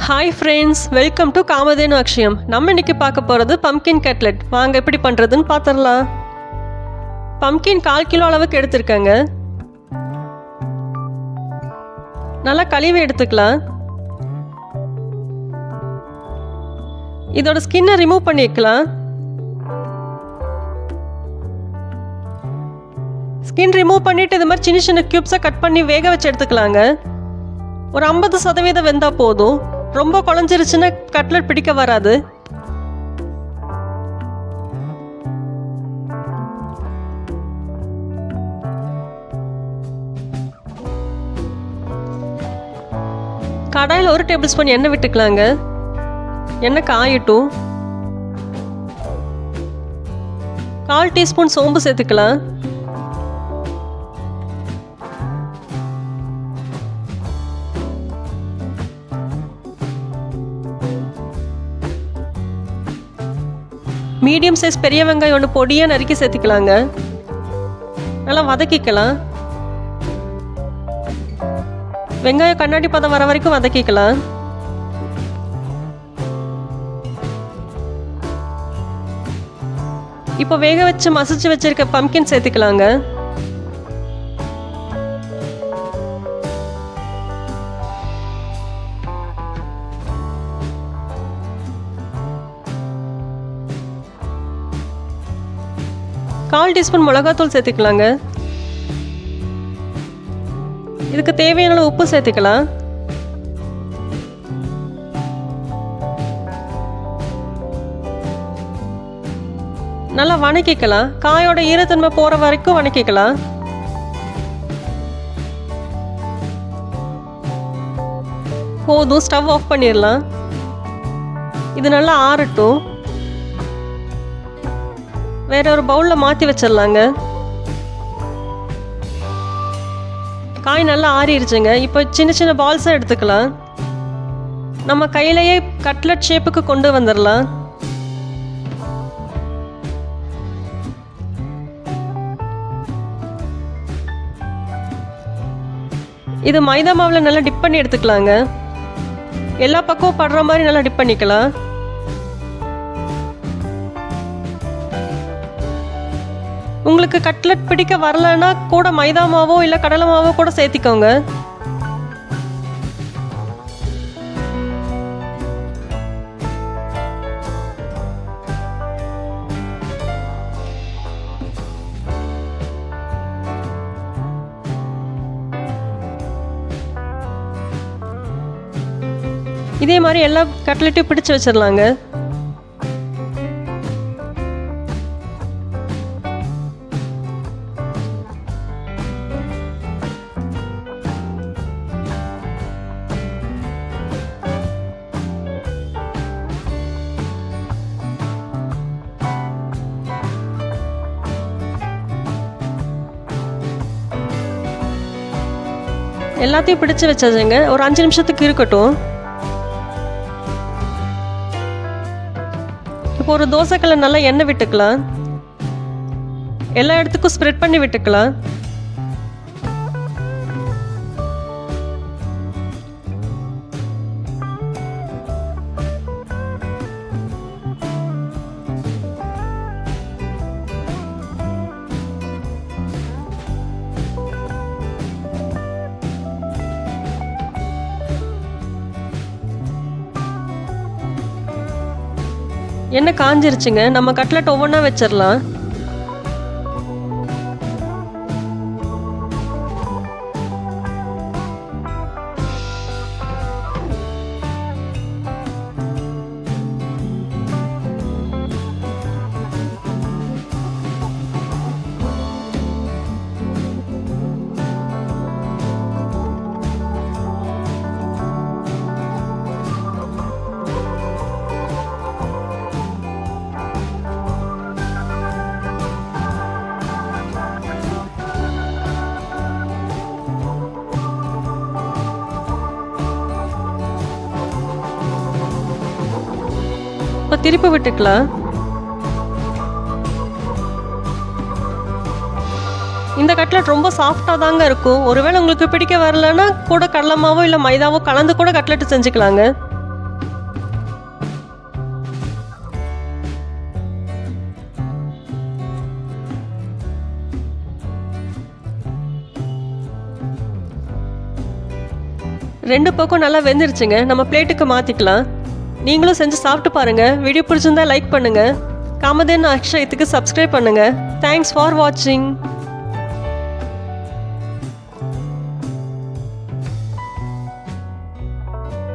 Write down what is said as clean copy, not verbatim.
Hi friends, welcome to Kamadhenu Akshayam. நம்ம இன்னைக்கு பார்க்க போகிறது பம்கின் கட்லெட். வாங்க எப்படி பண்ணுறதுன்னு பார்த்துடலாம். பம்கின் 1/4 கிலோ அளவுக்கு எடுத்துருக்கேங்க. நல்லா கழுவி எடுத்துக்கலாம். இதோட ஸ்கின்னை ரிமூவ் பண்ணிக்கலாம். ஸ்கின் ரிமூவ் பண்ணிவிட்டு இது மாதிரி சின்ன சின்ன க்யூப்ஸை கட் பண்ணி வேக வச்சு எடுத்துக்கலாங்க. ஒரு 50% வெந்தால் போதும். ரொம்ப குழஞ்சிருச்சுன்னா கட்லெட் பிடிக்க வராது. கடாயில் 1 டேபிள் ஸ்பூன் எண்ணெய் விட்டுக்கலாங்க. எண்ணெய் காயட்டும். 1/4 டீஸ்பூன் சோம்பு சேர்த்துக்கலாம். மீடியம் சைஸ் பெரிய வெங்காயம் 1 பொடியாக நறுக்கி சேர்த்துக்கலாங்க. நல்லா வதக்கிக்கலாம். வெங்காயம் கண்ணாடி பதம் வர வரைக்கும் வதக்கிக்கலாம். இப்போ வேக வச்சு மசிச்சு வச்சிருக்க பம்கின் சேர்த்துக்கலாங்க. கால் டீஸ்பூன் மிளகாத்தூள் சேர்த்துக்கலாங்க. இதுக்கு தேவையான உப்பு சேர்த்துக்கலாம். நல்லா வணக்கிக்கலாம். காயோட ஈரத்தன்மை போற வரைக்கும் வணக்கிக்கலாம். போதும், ஸ்டவ் ஆஃப் பண்ணிடலாம். இது நல்லா ஆறட்டும். வேற ஒரு பவுலில் மாற்றி வச்சிடலாங்க. காய் நல்லா ஆறிடுச்சுங்க. இப்போ சின்ன சின்ன பால்ஸாக எடுத்துக்கலாம். நம்ம கையிலேயே கட்லெட் ஷேப்புக்கு கொண்டு வந்துடலாம். இது மைதா மாவில் நல்லா டிப் பண்ணி எடுத்துக்கலாங்க. எல்லா பக்கமும் படுற மாதிரி நல்லா டிப் பண்ணிக்கலாம். உங்களுக்கு கட்லெட் பிடிக்க வரலன்னா கூட மைதா மாவோ இல்லை கடலை மாவோ கூட சேர்த்திக்கோங்க. இதே மாதிரி எல்லா கட்லெட்டையும் பிடிச்சு வச்சிடலாங்க. எல்லாத்தையும் பிடிச்சு வச்சாச்சுங்க. ஒரு 5 நிமிஷத்துக்கு இருக்கட்டும். இப்போ ஒரு தோசைக்கல்ல நல்லா எண்ணெய் விட்டுக்கலாம். எல்லா இடத்துக்கும் ஸ்ப்ரெட் பண்ணி விட்டுக்கலாம். எண்ணெய் காஞ்சிருச்சுங்க. நம்ம கட்லெட் ஒவ்வொன்றா வச்சிடலாம். இப்போ திருப்பி விட்டுக்கலாம். இந்த கட்லெட் ரொம்ப சாஃப்டாக தாங்க இருக்கும். ஒருவேளை உங்களுக்கு பிடிக்க வரலன்னா கூட கடலை மாவோ இல்லை மைதாவோ கலந்து கூட கட்லெட் செஞ்சுக்கலாங்க. 2 பக்கம் நல்லா வெந்துருச்சுங்க. நம்ம பிளேட்டுக்கு மாற்றிக்கலாம். நீங்களும் செஞ்சு சாப்பிட்டு பாருங்கள். வீடியோ பிடிச்சிருந்தா லைக் பண்ணுங்கள். காமதேனு அக்ஷயத்துக்கு சப்ஸ்கிரைப் பண்ணுங்கள். தேங்க்ஸ் ஃபார் வாட்சிங்.